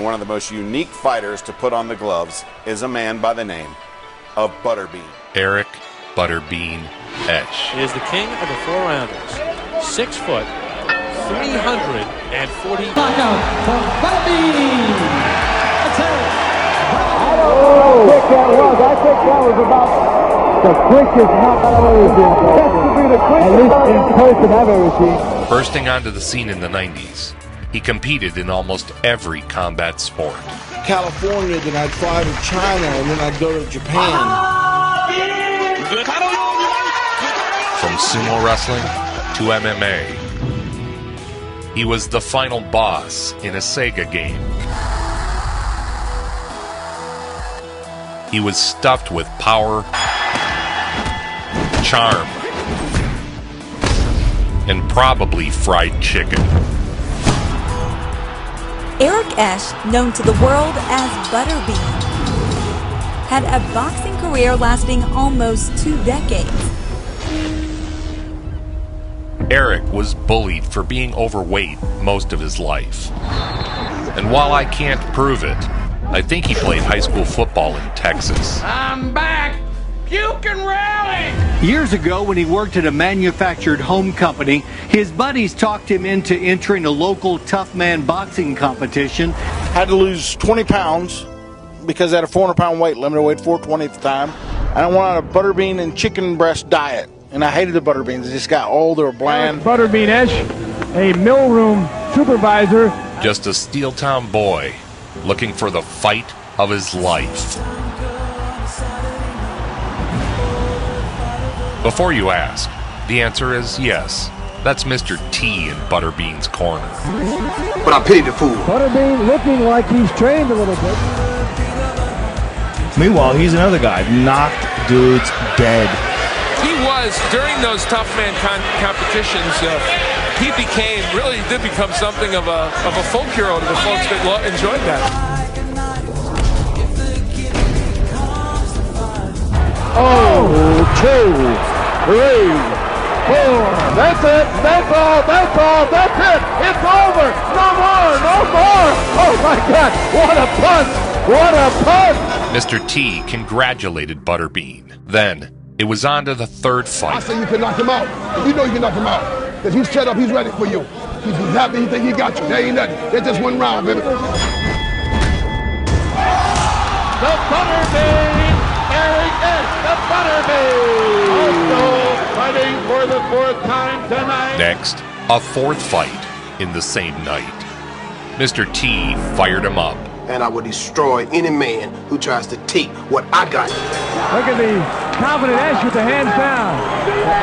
one of the most unique fighters to put on the gloves is a man by the name of ButterBean. Eric ButterBean Esch is the king of the 4-rounders. 6 foot, 340. Knockout from ButterBean. That's it. I think that was about the quickest knockout I've ever seen. That's to be the quickest, at least in person I've ever seen. Bursting onto the scene in the 90s, he competed in almost every combat sport. California, then I'd fly to China, and then I'd go to Japan. From sumo wrestling to MMA, he was the final boss in a Sega game. He was stuffed with power, charm, and probably fried chicken. Eric Esch, known to the world as ButterBean, had a boxing career lasting almost 2 decades. Eric was bullied for being overweight most of his life. And while I can't prove it, I think he played high school football in Texas. I'm back! You can rally! Years ago, when he worked at a manufactured home company, his buddies talked him into entering a local Toughman boxing competition. Had to lose 20 pounds because I had a 400-pound weight limit. I weighed 420 at the time. And I wanted a ButterBean and chicken breast diet. And I hated the ButterBeans. They just got old. They were bland. ButterBean Esch, a millroom supervisor. Just a Steeltown boy looking for the fight of his life. Before you ask, the answer is yes. That's Mr. T in ButterBean's corner. But I pity the fool. ButterBean looking like he's trained a little bit. Meanwhile, he's another guy. Knocked dudes dead. He was, during those Toughman competitions, he did become something of a folk hero to the folks that enjoyed that. Oh, 2, 3, 4. That's it. That's all. That's all. That's it. It's over. No more. No more. Oh my God. What a punch. What a punch. Mr. T congratulated ButterBean. Then it was on to the third fight. I say you can knock him out. You know you can knock him out. Because he's set up, he's ready for you. He's happy, he think he got you. There ain't nothing. That's just one round, baby. The ButterBean, Eric Esch, the ButterBean. Also fighting for the 4th time tonight. Next, a 4th fight in the same night. Mr. T fired him up. And I will destroy any man who tries to take what I got. Look at the confident Esch with the hands down.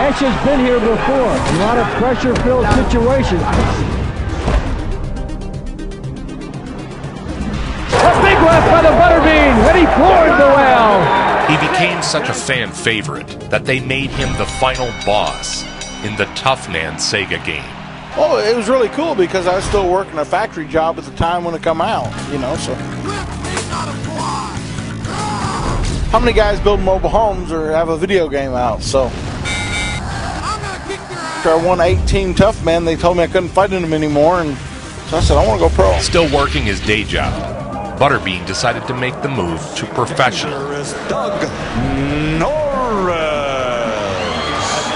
Esch has been here before. A lot of pressure-filled situations. A big left by the ButterBean, and he floored the well. He became such a fan favorite that they made him the final boss in the Toughman Sega game. Oh, it was really cool because I was still working a factory job at the time when it come out, you know, so. How many guys build mobile homes or have a video game out, so. After I won 18 Toughman, they told me I couldn't fight in them anymore, and so I said, I want to go pro. Still working his day job, ButterBean decided to make the move to professional. Doug Norris.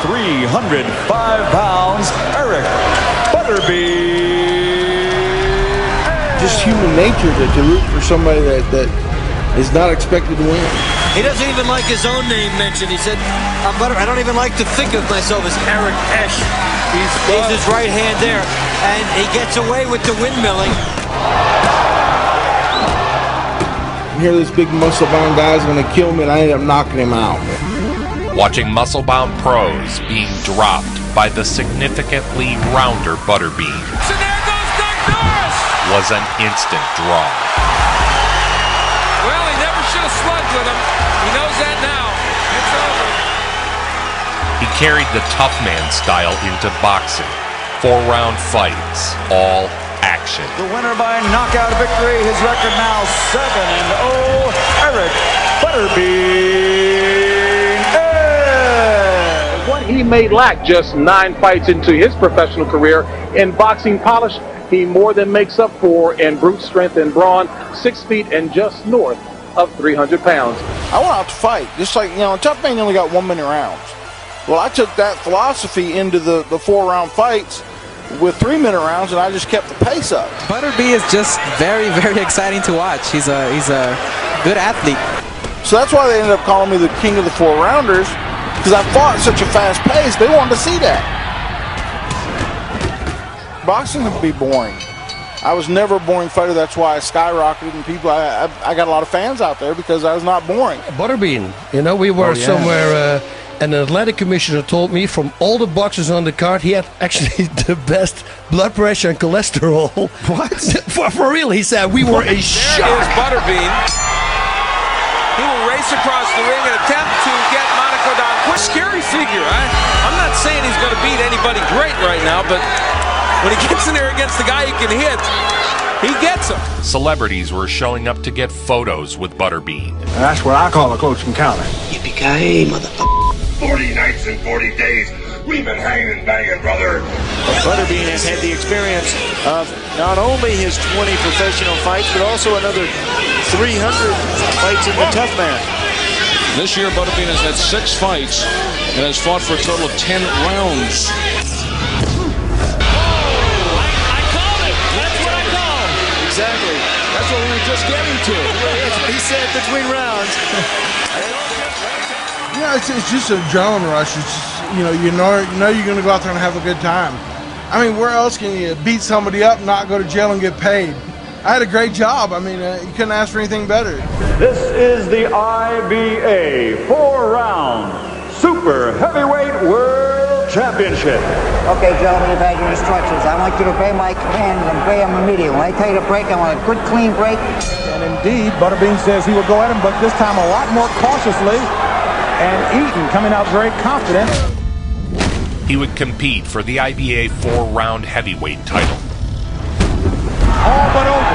305 pounds, Eric ButterBean. Just human nature to root for somebody that is not expected to win. He doesn't even like his own name mentioned. He said, I don't even like to think of myself as Eric Esch. He's his right hand there, and he gets away with the windmilling. Here this big muscle-bound guy's going to kill me, and I end up knocking him out. Watching muscle-bound pros being dropped by the significantly rounder ButterBean So there goes Doug Norris! was an instant draw. Well, he never should have slugged with him. He knows that now. It's over. He carried the Toughman style into boxing. 4-round fights, all action. The winner by knockout victory, his record now 7-0, Eric ButterBean. What he may lack just 9 fights into his professional career in boxing polish he more than makes up for in brute strength and brawn, 6 feet and just north of 300 pounds. I went out to fight, just like, Toughman only got 1 minute rounds. Well, I took that philosophy into the 4-round fights with 3-minute rounds, and I just kept the pace up. ButterBean is just very, very exciting to watch. He's a good athlete. So that's why they ended up calling me the king of the 4-rounders, because I fought at such a fast pace. They wanted to see that. Boxing would be boring. I was never a boring fighter. That's why I skyrocketed, and people, I got a lot of fans out there because I was not boring. ButterBean, we were somewhere, and an athletic commissioner told me from all the boxers on the card, he had actually the best blood pressure and cholesterol. What? For real, he said. We were a shock. There is ButterBean. He will race across the ring and attempt to get Monaco down. What a scary figure. I'm not saying he's going to beat anybody great right now, but when he gets in there against the guy he can hit, he gets him. Celebrities were showing up to get photos with ButterBean. And that's what I call a close encounter. Yippee-ki-yay, motherfucker. 40 nights and 40 days. We've been hanging and banging, brother. ButterBean has had the experience of not only his 20 professional fights, but also another 300 fights in the Toughman. This year, ButterBean has had 6 fights and has fought for a total of 10 rounds. I called it. That's what I called. Exactly. That's what we were just getting to. That's what he said between rounds. It's just an adrenaline rush. It's just, you know you're going to go out there and have a good time. I mean, where else can you beat somebody up, not go to jail, and get paid? I had a great job. I mean, you couldn't ask for anything better. This is the IBA 4-round Super Heavyweight World Championship. Okay, gentlemen, you've had your instructions. I want you to obey my commands and obey them immediately. When I tell you to break, I want a good, clean break. And indeed, ButterBean says he will go at him, but this time a lot more cautiously. And Eaton coming out very confident. He would compete for the IBA 4-round heavyweight title. All but over.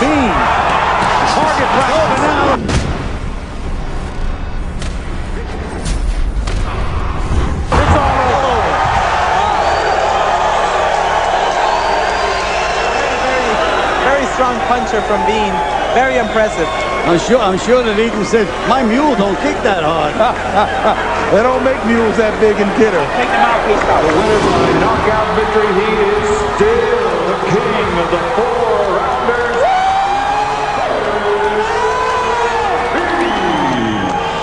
Bean. Target right over now. It's all over. Very strong puncher from Bean. Very impressive. I'm sure that Eaton said, my mule don't kick that hard. They don't make mules that big and bitter. Take the mouthpiece out. The winner by knockout victory. He is still the king of the 4-rounders.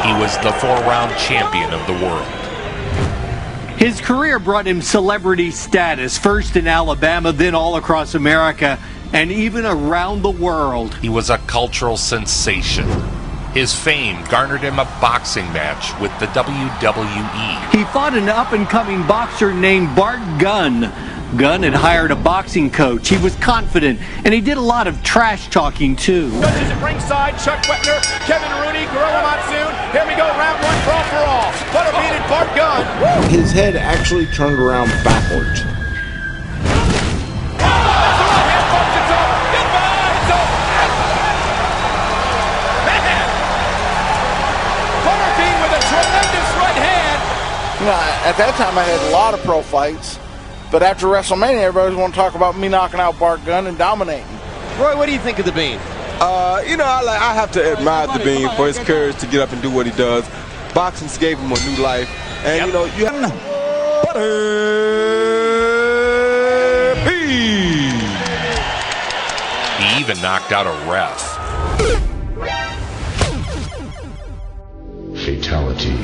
He was the 4-round champion of the world. His career brought him celebrity status, first in Alabama, then all across America, and even around the world. He was a cultural sensation. His fame garnered him a boxing match with the WWE. He fought an up-and-coming boxer named Bart Gunn. Gunn had hired a boxing coach. He was confident, and he did a lot of trash talking, too. Judges at ringside, Chuck Wepner, Kevin Rooney, Gorilla Monsoon. Here we go, round 1, brawl for all. ButterBean and Bart Gunn. His head actually turned around backwards. At that time, I had a lot of pro fights, but after WrestleMania, everybody want to talk about me knocking out Bart Gunn and dominating. Roy, what do you think of the Bean? I have to admire the Bean for his courage to get up and do what he does. Boxing gave him a new life, and you have ButterBean. He even knocked out a ref. Fatality.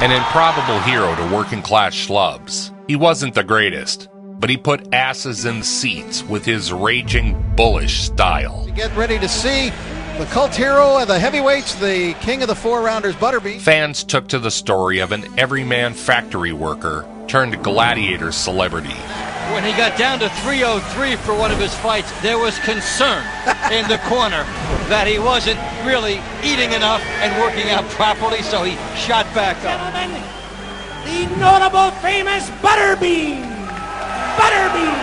An improbable hero to working-class schlubs. He wasn't the greatest, but he put asses in seats with his raging, bullish style. Get ready to see the cult hero of the heavyweights, the king of the 4-rounders, ButterBean. Fans took to the story of an everyman factory worker turned gladiator celebrity. When he got down to 303 for one of his fights, there was concern in the corner that he wasn't really eating enough and working out properly, so he shot back up. Gentlemen, the notable famous ButterBean. ButterBean.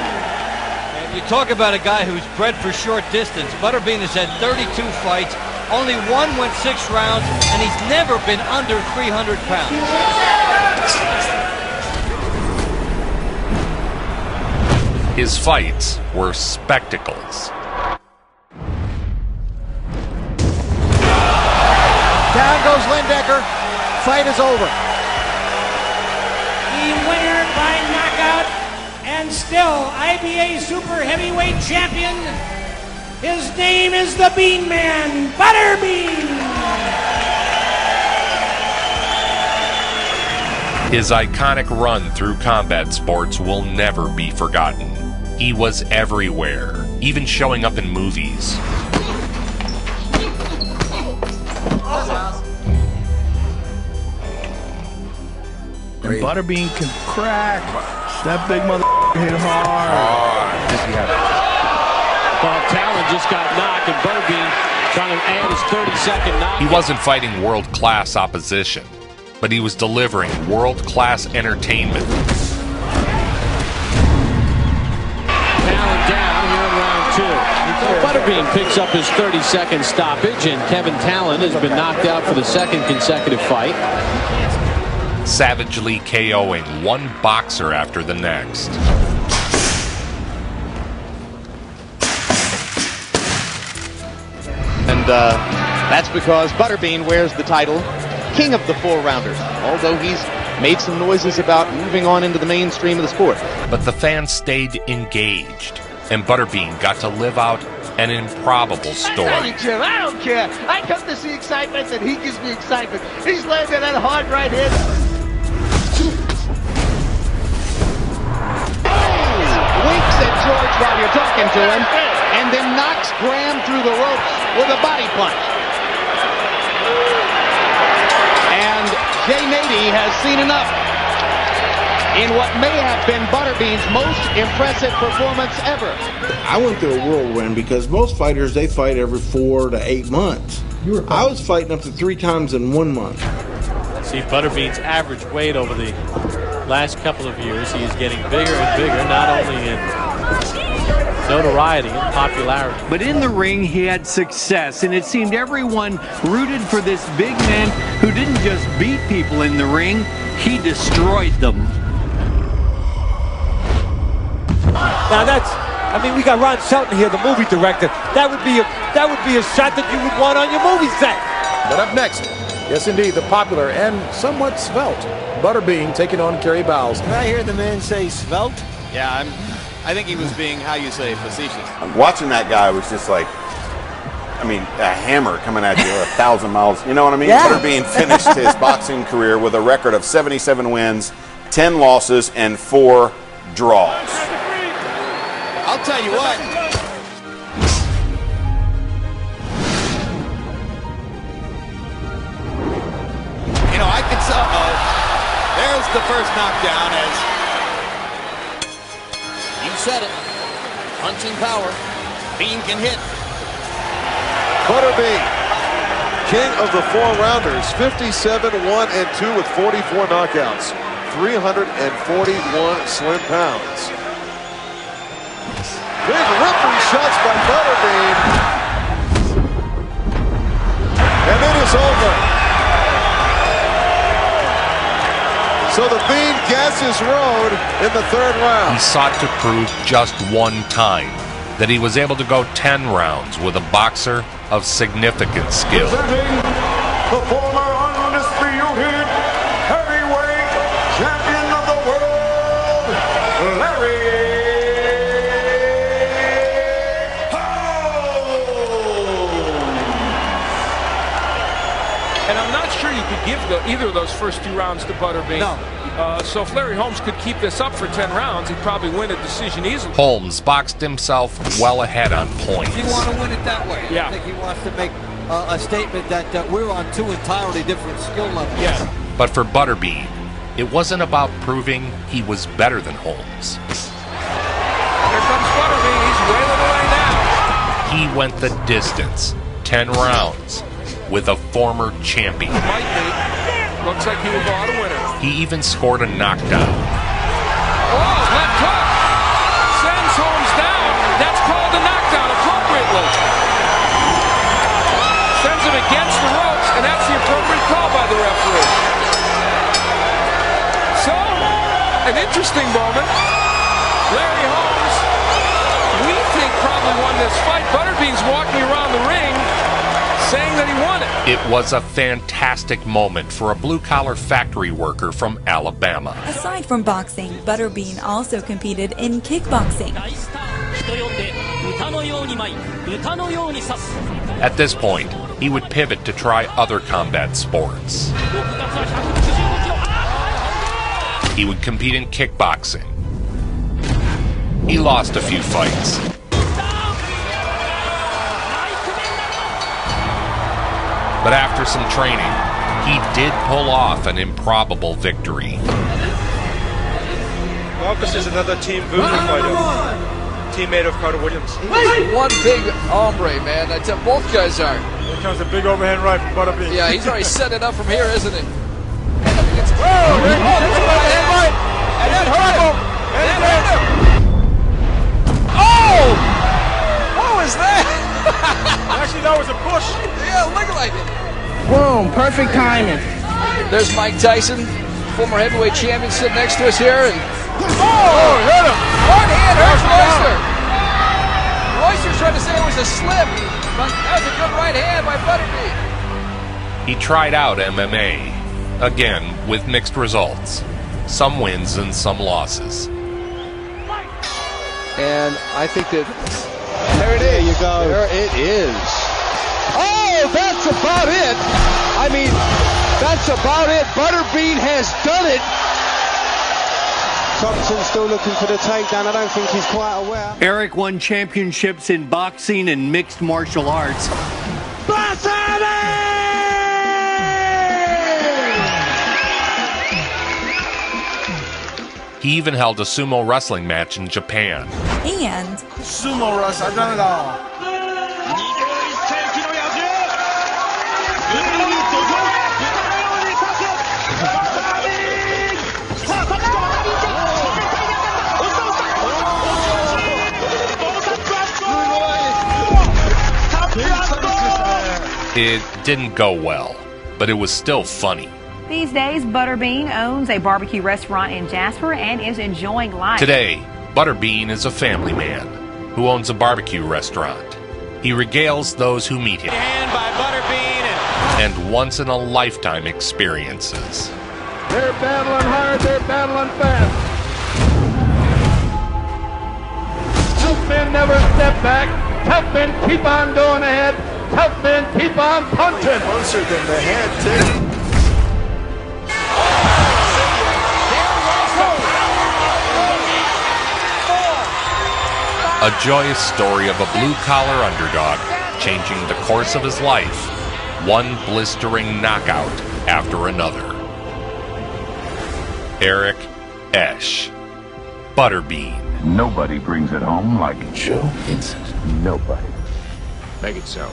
And you talk about a guy who's bred for short distance. ButterBean has had 32 fights. Only one went 6 rounds, and he's never been under 300 pounds. His fights were spectacles. Down goes Lindecker. Fight is over. The winner by knockout and still IBA Super Heavyweight Champion. His name is the Bean Man, ButterBean. His iconic run through combat sports will never be forgotten. He was everywhere, even showing up in movies. And ButterBean can crack. That big mother hit hard. Well, Talon just got knocked, and ButterBean trying to add his 30-second knock. He wasn't fighting world-class opposition, but he was delivering world-class entertainment. Talon down here in round 2. So ButterBean picks up his 30-second stoppage, and Kevin Talon has been knocked out for the second consecutive fight. Savagely KOing one boxer after the next. And that's because ButterBean wears the title King of the 4-Rounders, although he's made some noises about moving on into the mainstream of the sport. But the fans stayed engaged, and ButterBean got to live out an improbable story. I don't care. I come to see excitement, and he gives me excitement. He's landing that hard right hand. Winks at George while you're talking to him, and then knocks Graham through the ropes with a body punch. And Jay Nady has seen enough in what may have been ButterBean's most impressive performance ever. I went through a whirlwind because most fighters, they fight every 4 to 8 months. I was fighting up to 3 times in 1 month. See ButterBean's average weight over the last couple of years. He is getting bigger and bigger, not only in notoriety and popularity, but in the ring he had success, and it seemed everyone rooted for this big man who didn't just beat people in the ring, he destroyed them. Now I mean, we got Ron Shelton here, the movie director. That would be a shot that you would want on your movie set. But up next, yes indeed, the popular and somewhat svelte ButterBean taking on Kerry Bowles. Did I hear the man say svelte? Yeah, I think he was being, how you say, facetious. Watching that guy was just like, I mean, a hammer coming at you 1,000 miles. You know what I mean? Yeah. ButterBean finished his boxing career with a record of 77 wins, 10 losses, and 4 draws. I'll tell you what. You know, I can tell. There's the first knockdown as you said it. Punching power. Bean can hit. ButterBean, king of the 4-rounders, 57-1-2 with 44 knockouts, 341 slim pounds. Big ripping shots by ButterBean. And it is over. So the Bean gasses road in the 3rd round. He sought to prove just one time that he was able to go 10 rounds with a boxer of significant skill. Presenting the former undisputed heavyweight champion of the world, Larry Holmes. And I'm not sure you could give either of those first 2 rounds to ButterBean. No. So if Larry Holmes could keep this up for 10 rounds, he'd probably win a decision easily. Holmes boxed himself well ahead on points. He want to win it that way. Yeah. I think he wants to make a statement that we're on 2 entirely different skill levels. Yeah. But for ButterBean, it wasn't about proving he was better than Holmes. Here comes ButterBean. He's wailing away now. He went the distance, 10 rounds, with a former champion. Might be. Looks like he will go out a winner. He even scored a knockdown. Oh, left hook. Sends Holmes down. That's called a knockdown appropriately. Sends him against the ropes, and that's the appropriate call by the referee. So, an interesting moment. Larry Holmes saying that he won it. It was a fantastic moment for a blue-collar factory worker from Alabama. Aside from boxing, ButterBean also competed in kickboxing. At this point, he would pivot to try other combat sports. He would compete in kickboxing. He lost a few fights. But after some training, he did pull off an improbable victory. Marcus is another Team Voodoo fighter. Teammate of Carter Williams. One big hombre, man. I tell both guys are. Here comes a big overhand right from ButterBean. Yeah, he's already set it up from here, isn't he? Whoa! There he goes. Overhand right. And that hurt him. And that hurt him. Oh! What was that? Actually, that was a push. Yeah, it looked like it. Boom, perfect timing. There's Mike Tyson, former heavyweight champion, sitting next to us here. And oh, hit him. One hand hurts Royster. Royster's trying to say it was a slip, but that was a good right hand by ButterBean. He tried out MMA, again with mixed results. Some wins and some losses. And I think that There it is. There you go. There it is. Oh, that's about it. I mean, that's about it. ButterBean has done it. Thompson still looking for the takedown. I don't think he's quite aware. Eric won championships in boxing and mixed martial arts. He even held a sumo wrestling match in Japan. And sumo wrestling, I've done it all. It didn't go well, but it was still funny. These days, ButterBean owns a barbecue restaurant in Jasper and is enjoying life. Today, ButterBean is a family man who owns a barbecue restaurant. He regales those who meet him. Hand by ButterBean and once-in-a-lifetime experiences. They're battling hard, they're battling fast. Toughman never step back. Toughman keep on going ahead. Toughman keep on punching. Closer than the head, too. A joyous story of a blue-collar underdog changing the course of his life, one blistering knockout after another. Eric Esch, ButterBean. Nobody brings it home like Joe Vincent. nobody. Make it so.